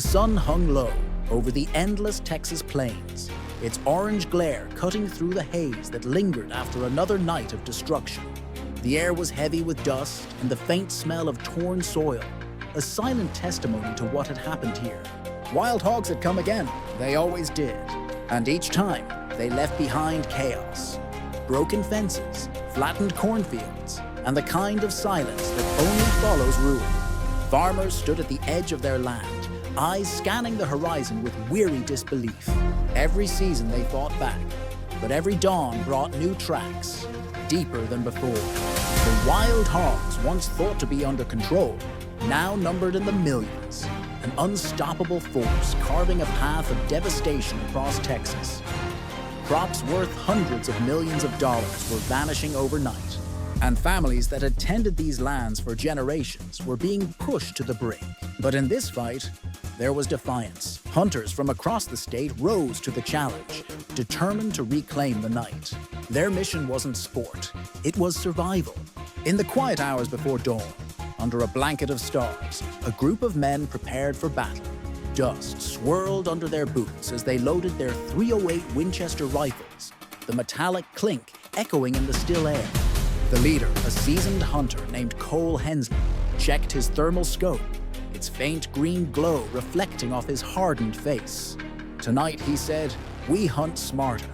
sun hung low over the endless Texas plains, its orange glare cutting through the haze that lingered after another night of destruction. The air was heavy with dust and the faint smell of torn soil, a silent testimony to what had happened here. Wild hogs had come again, they always did, and each time they left behind chaos. Broken fences, flattened cornfields, and the kind of silence that only follows ruin. Farmers stood at the edge of their land, eyes scanning the horizon with weary disbelief. Every season they fought back, but every dawn brought new tracks, deeper than before. The wild hogs, once thought to be under control, now numbered in the millions, an unstoppable force carving a path of devastation across Texas. Crops worth hundreds of millions of dollars were vanishing overnight, and families that had tended these lands for generations were being pushed to the brink. But in this fight, there was defiance. Hunters from across the state rose to the challenge, determined to reclaim the night. Their mission wasn't sport, it was survival. In the quiet hours before dawn, under a blanket of stars, a group of men prepared for battle. Dust swirled under their boots as they loaded their .308 Winchester rifles, the metallic clink echoing in the still air. The leader, a seasoned hunter named Cole Hensley, checked his thermal scope, its faint green glow reflecting off his hardened face. Tonight, he said, we hunt smarter.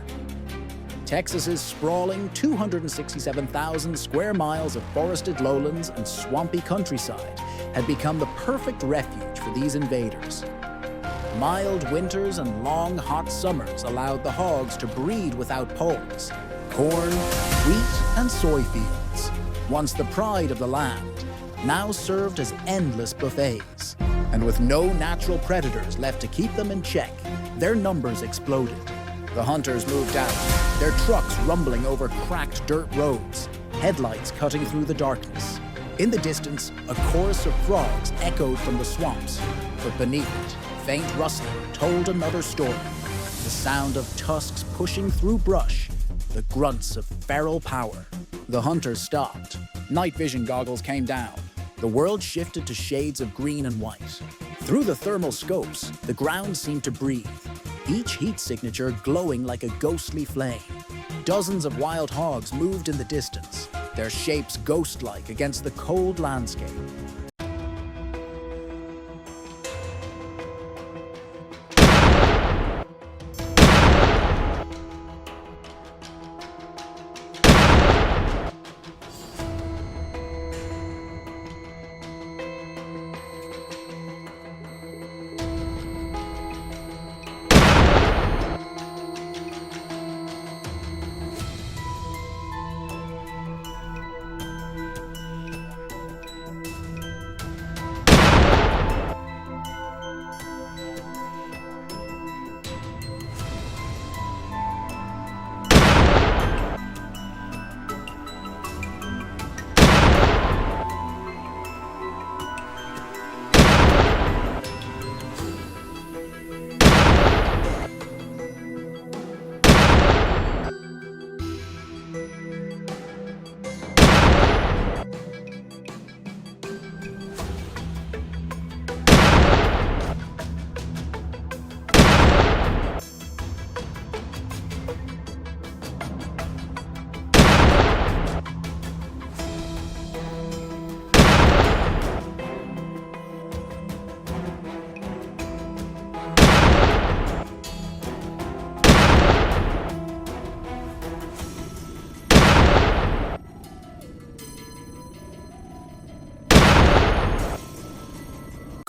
Texas's sprawling 267,000 square miles of forested lowlands and swampy countryside had become the perfect refuge for these invaders. Mild winters and long, hot summers allowed the hogs to breed without poles. Corn, wheat, and soy fields, once the pride of the land, now served as endless buffets. And with no natural predators left to keep them in check, their numbers exploded. The hunters moved out, their trucks rumbling over cracked dirt roads, headlights cutting through the darkness. In the distance, a chorus of frogs echoed from the swamps, but beneath it, faint rustling told another story. The sound of tusks pushing through brush, the grunts of feral power. The hunters stopped. Night vision goggles came down. The world shifted to shades of green and white. Through the thermal scopes, the ground seemed to breathe, each heat signature glowing like a ghostly flame. Dozens of wild hogs moved in the distance, their shapes ghost-like against the cold landscape.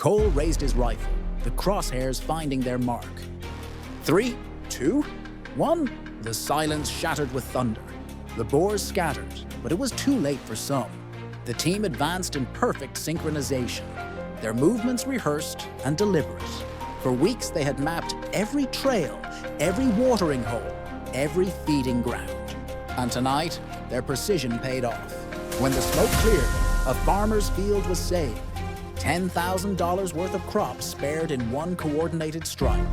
Cole raised his rifle, the crosshairs finding their mark. 3, 2, 1. The silence shattered with thunder. The Boars scattered, but it was too late for some. The team advanced in perfect synchronization, their movements rehearsed and deliberate. For weeks they had mapped every trail, every watering hole, every feeding ground. And tonight, their precision paid off. When the smoke cleared, a farmer's field was saved. $10,000 worth of crops spared in one coordinated strike.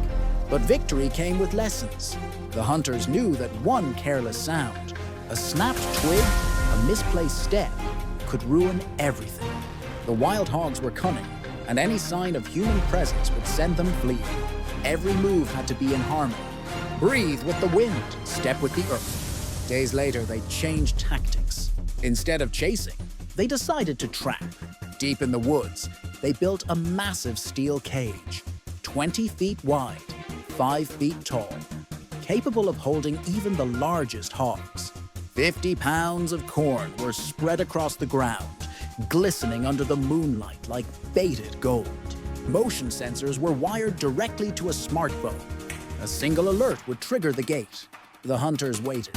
But victory came with lessons. The hunters knew that one careless sound, a snapped twig, a misplaced step, could ruin everything. The wild hogs were cunning, and any sign of human presence would send them fleeing. Every move had to be in harmony. Breathe with the wind, step with the earth. Days later, they changed tactics. Instead of chasing, they decided to trap. Deep in the woods, they built a massive steel cage, 20 feet wide, 5 feet tall, capable of holding even the largest hogs. 50 pounds of corn were spread across the ground, glistening under the moonlight like faded gold. Motion sensors were wired directly to a smartphone. A single alert would trigger the gate. The hunters waited.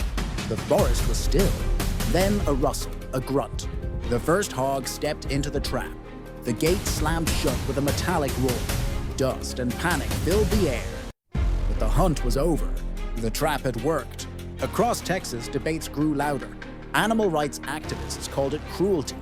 The forest was still. Then a rustle, a grunt. The first hog stepped into the trap. The gate slammed shut with a metallic roar. Dust and panic filled the air. But the hunt was over. The trap had worked. Across Texas, debates grew louder. Animal rights activists called it cruelty,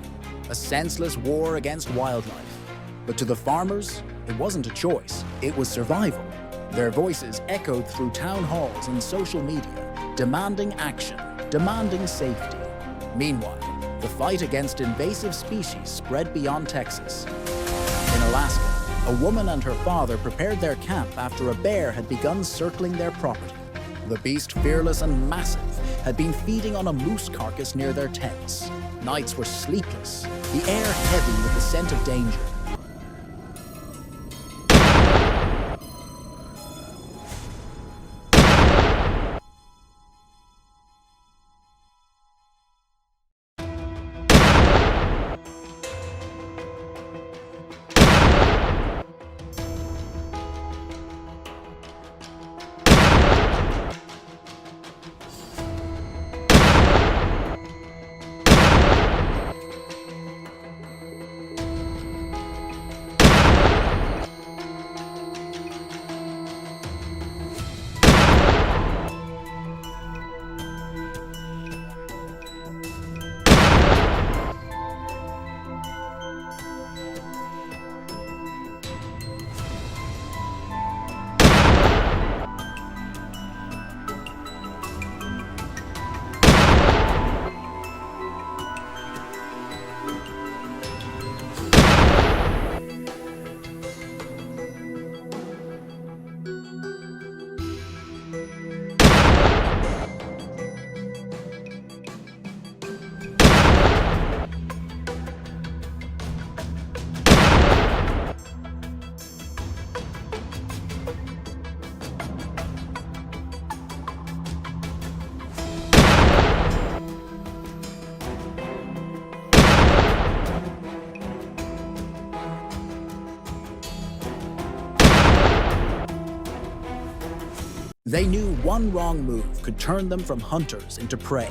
a senseless war against wildlife. But to the farmers, it wasn't a choice, it was survival. Their voices echoed through town halls and social media, demanding action, demanding safety. Meanwhile, the fight against invasive species spread beyond Texas. In Alaska, a woman and her father prepared their camp after a bear had begun circling their property. The beast, fearless and massive, had been feeding on a moose carcass near their tents. Nights were sleepless, the air heavy with the scent of danger. They knew one wrong move could turn them from hunters into prey.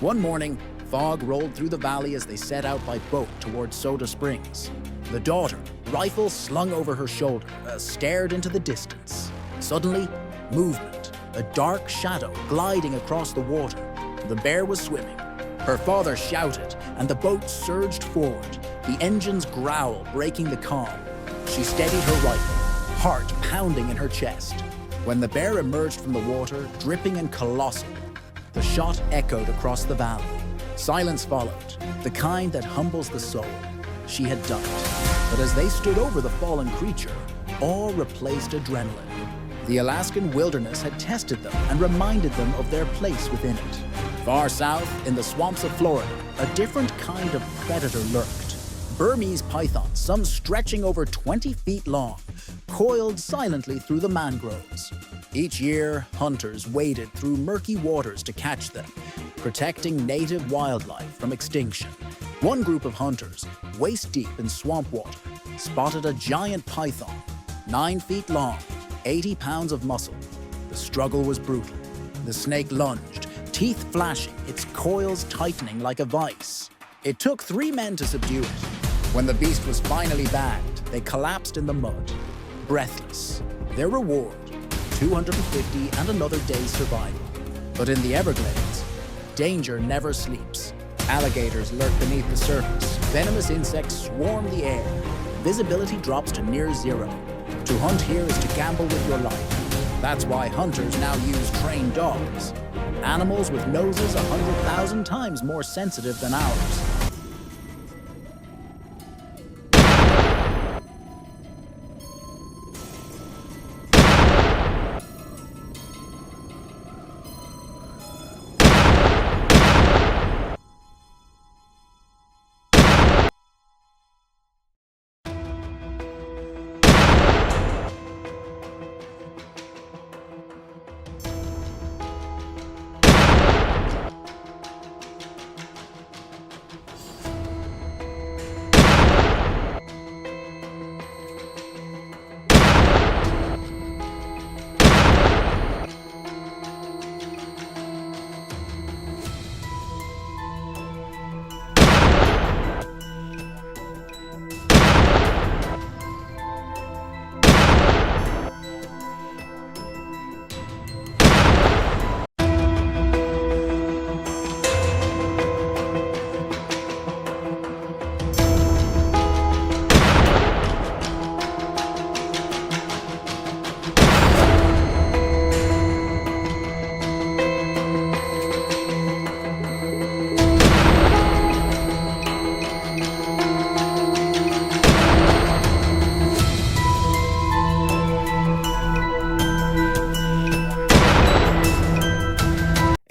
One morning, fog rolled through the valley as they set out by boat toward Soda Springs. The daughter, rifle slung over her shoulder, stared into the distance. Suddenly, movement, a dark shadow gliding across the water. The bear was swimming. Her father shouted, and the boat surged forward, the engine's growl breaking the calm. She steadied her rifle, heart pounding in her chest. When the bear emerged from the water, dripping and colossal, the shot echoed across the valley. Silence followed, the kind that humbles the soul. She had done it. But as they stood over the fallen creature, awe replaced adrenaline. The Alaskan wilderness had tested them and reminded them of their place within it. Far south, in the swamps of Florida, a different kind of predator lurked. Burmese pythons, some stretching over 20 feet long, coiled silently through the mangroves. Each year, hunters waded through murky waters to catch them, protecting native wildlife from extinction. One group of hunters, waist-deep in swamp water, spotted a giant python, 9 feet long, 80 pounds of muscle. The struggle was brutal. The snake lunged, teeth flashing, its coils tightening like a vice. It took 3 men to subdue it. When the beast was finally bagged, they collapsed in the mud, breathless. Their reward, 250 and another day's survival. But in the Everglades, danger never sleeps. Alligators lurk beneath the surface. Venomous insects swarm the air. Visibility drops to near zero. To hunt here is to gamble with your life. That's why hunters now use trained dogs. Animals with noses 100,000 times more sensitive than ours.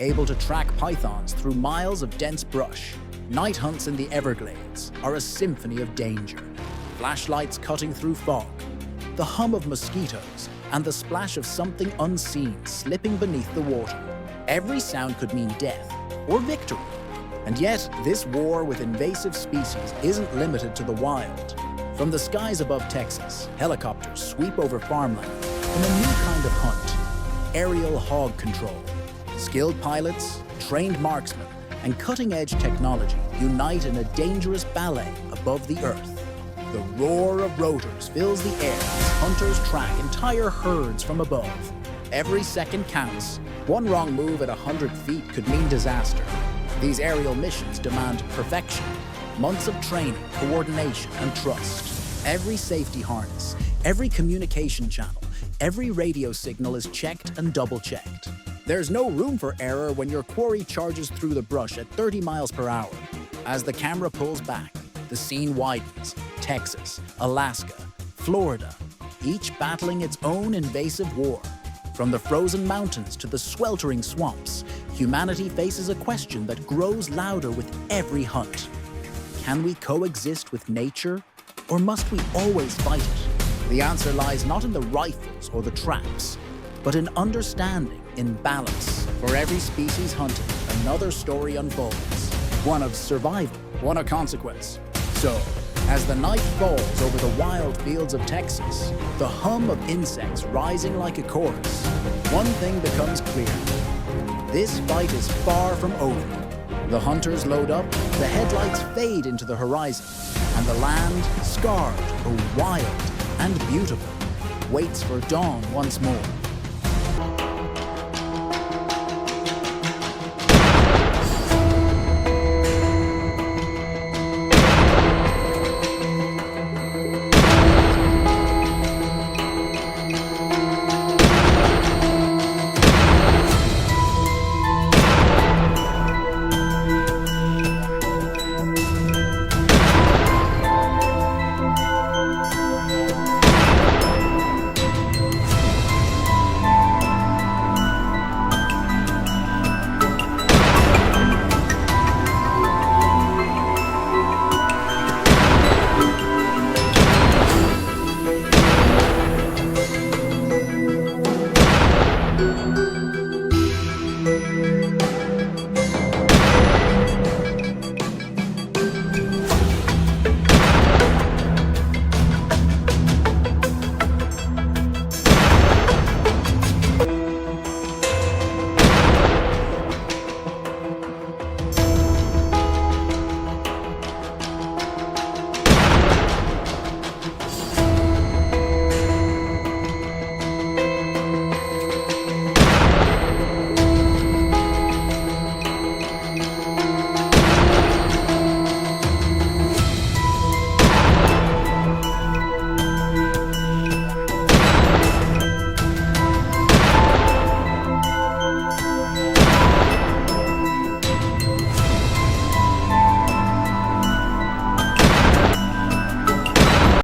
able to track pythons through miles of dense brush. Night hunts in the Everglades are a symphony of danger. Flashlights cutting through fog, the hum of mosquitoes, and the splash of something unseen slipping beneath the water. Every sound could mean death or victory. And yet, this war with invasive species isn't limited to the wild. From the skies above Texas, helicopters sweep over farmland in a new kind of hunt: aerial hog control. Skilled pilots, trained marksmen, and cutting-edge technology unite in a dangerous ballet above the earth. The roar of rotors fills the air as hunters track entire herds from above. Every second counts. One wrong move at 100 feet could mean disaster. These aerial missions demand perfection, months of training, coordination, and trust. Every safety harness, every communication channel, every radio signal is checked and double-checked. There's no room for error when your quarry charges through the brush at 30 miles per hour. As the camera pulls back, the scene widens. Texas, Alaska, Florida, each battling its own invasive war. From the frozen mountains to the sweltering swamps, humanity faces a question that grows louder with every hunt. Can we coexist with nature, or must we always fight it? The answer lies not in the rifles or the traps, but in understanding, in balance. For every species hunted, another story unfolds. One of survival, one of consequence. So, as the night falls over the wild fields of Texas, the hum of insects rising like a chorus, one thing becomes clear. This fight is far from over. The hunters load up, the headlights fade into the horizon, and the land, scarred, but wild and beautiful, waits for dawn once more.